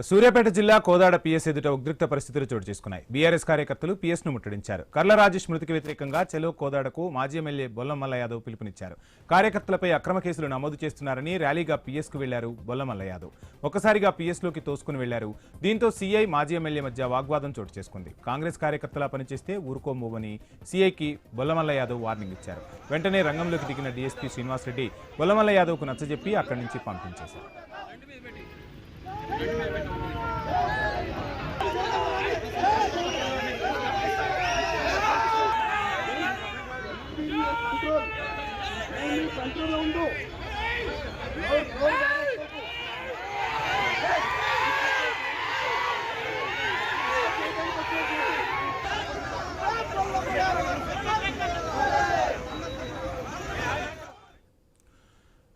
సూర్యాపేట జిల్లా కోదాడ పిఎస్ ఎదుట ఉద్రిక్త పరిస్థితులు చోటు చేసుకున్నాయి. బీఆర్ఎస్ కార్యకర్తలు పిఎస్ ను ముట్టడించారు. కర్ల రాజేష్ మృతికి వ్యతిరేకంగా చెలో కోదాడకు మాజీ ఎమ్మెల్యే బొల్లమల్ల యాదవ్ పిలుపునిచ్చారు. కార్యకర్తలపై అక్రమ కేసులు నమోదు చేస్తున్నారని ర్యాలీగా పిఎస్ కు వెళ్లారు బొల్లమల్ల యాదవ్. ఒక్కసారిగా పిఎస్ లోకి తోసుకుని వెళ్లారు. దీంతో సీఐ మాజీ ఎమ్మెల్యే మధ్య వాగ్వాదం చోటు చేసుకుంది. కాంగ్రెస్ కార్యకర్తలా పనిచేస్తే ఊరుకోమోవని సీఐకి బొల్లమల్ల యాదవ్ వార్నింగ్ ఇచ్చారు. వెంటనే రంగంలోకి దిగిన డీఎస్పీ శ్రీనివాసరెడ్డి బొల్లమల్ల యాదవ్ కు నచ్చజెప్పి అక్కడి నుంచి పంపించేశారు.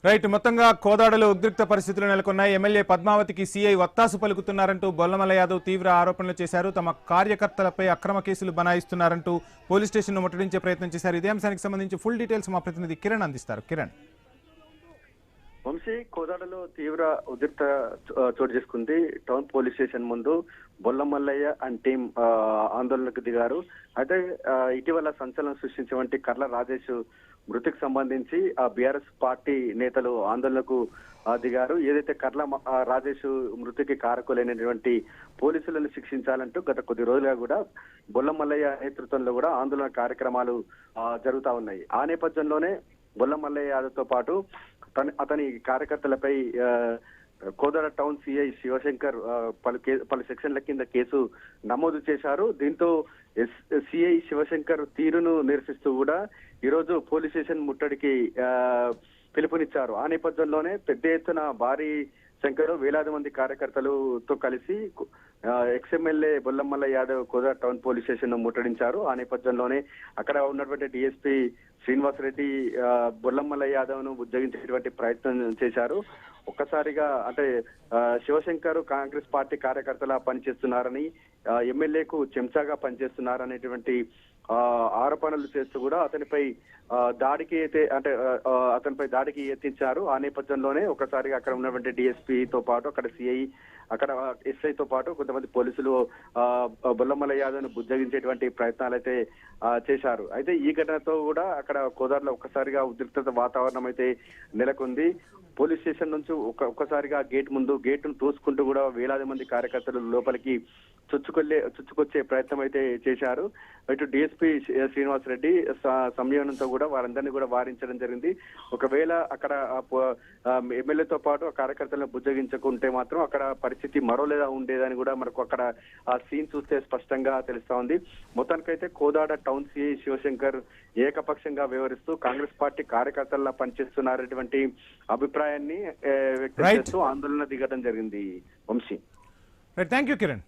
రైట్, మొత్తంగా కోదాడలో ఉద్రిక్త పరిస్థితులు నెలకొన్నాయి. ఎమ్మెల్యే పద్మావతికి సీఐ వత్తాసు పలుకుతున్నారంటూ బొల్లమల్ల యాదవ్ తీవ్ర ఆరోపణలు చేశారు. తమ కార్యకర్తలపై అక్రమ కేసులు బనాయిస్తున్నారంటూ పోలీస్ స్టేషన్ను ముట్టడించే ప్రయత్నం చేశారు. ఇదే అంశానికి సంబంధించి ఫుల్ డీటెయిల్స్ మా ప్రతినిధి కిరణ్ అందిస్తారు. కిరణ్. వంశీ, కోదాడలో తీవ్ర ఉద్రిక్త చోటు చేసుకుంది. టౌన్ పోలీస్ స్టేషన్ ముందు బొల్లమల్లయ్య అండ్ టీం ఆందోళనకు దిగారు. అయితే ఇటీవల సంచలనం సృష్టించే కర్ల రాజేష్ మృతికి సంబంధించి బీఆర్ఎస్ పార్టీ నేతలు ఆందోళనకు దిగారు. ఏదైతే కర్ల రాజేష్ మృతికి కారకులైనటువంటి పోలీసులను శిక్షించాలంటూ గత కొద్ది రోజులుగా కూడా బొల్లమల్లయ్య నేతృత్వంలో కూడా ఆందోళన కార్యక్రమాలు జరుగుతా ఉన్నాయి. ఆ నేపథ్యంలోనే బొల్లమల్లయ్య యాదవ్తో పాటు అతని కార్యకర్తలపై కోదాడ టౌన్ సిఐ శివశంకర్ పలు సెక్షన్ల కింద కేసు నమోదు చేశారు. దీంతో సిఐ శివశంకర్ తీరును నిరసిస్తూ కూడా ఈరోజు పోలీస్ స్టేషన్ ముట్టడికి పిలుపునిచ్చారు. ఆ నేపథ్యంలోనే పెద్ద ఎత్తున భారీ సంఖ్యలో వేలాది మంది కార్యకర్తలతో కలిసి ex-MLA Bollamalla Yadav Kodad town police station ను ముట్టడించారు. ఆ నేపథ్యంలోనే అక్కడ ఉన్నటువంటి డిఎస్పీ శ్రీనివాసరెడ్డి బొల్లమల్ల యాదవ్ ను ఉద్యోగించేటువంటి ప్రయత్నం చేశారు. ఒక్కసారిగా అంటే శివశంకర్ కాంగ్రెస్ పార్టీ కార్యకర్తలా పనిచేస్తున్నారని, ఎమ్మెల్యేకు చెంచాగా పనిచేస్తున్నారనేటువంటి ఆరోపణలు చేస్తూ కూడా అతనిపై దాడికి యత్నించారు. ఆ నేపథ్యంలోనే ఒకసారిగా అక్కడ ఉన్నటువంటి డిఎస్పీతో పాటు అక్కడ సిఐ, అక్కడ ఎస్ఐతో పాటు కొంతమంది పోలీసులు బొల్లమల్ల యాదవ్ ను బుజ్జగించేటువంటి ప్రయత్నాలు అయితే చేశారు. అయితే ఈ ఘటనతో కూడా అక్కడ కోదాడలో ఒక్కసారిగా ఉద్రిక్తత వాతావరణం అయితే నెలకొంది. పోలీస్ స్టేషన్ నుంచి ఒక్కసారిగా గేటును తోసుకుంటూ కూడా వేలాది మంది కార్యకర్తలు లోపలికి చుచ్చుకొచ్చే ప్రయత్నం అయితే చేశారు. ఇటు డిఎస్పీ శ్రీనివాసరెడ్డి సంయమనంతో కూడా వారందరినీ కూడా వారించడం జరిగింది. ఒకవేళ అక్కడ ఎమ్మెల్యేతో పాటు కార్యకర్తలను బుజ్జగించుకుంటే మాత్రం అక్కడ పరిస్థితి మరోలేదా ఉండేదని కూడా మనకు అక్కడ ఆ సీన్ చూస్తే స్పష్టంగా తెలుస్తా ఉంది. మొత్తానికైతే కోదాడ టౌన్ సిఐ శివశంకర్ ఏకపక్షంగా వ్యవహరిస్తూ కాంగ్రెస్ పార్టీ కార్యకర్తల్లా పనిచేస్తున్నారనేటువంటి అభిప్రాయాన్ని వ్యక్తం చేస్తూ ఆందోళన దిగడం జరిగింది. వంశీ. Thank you Kiran.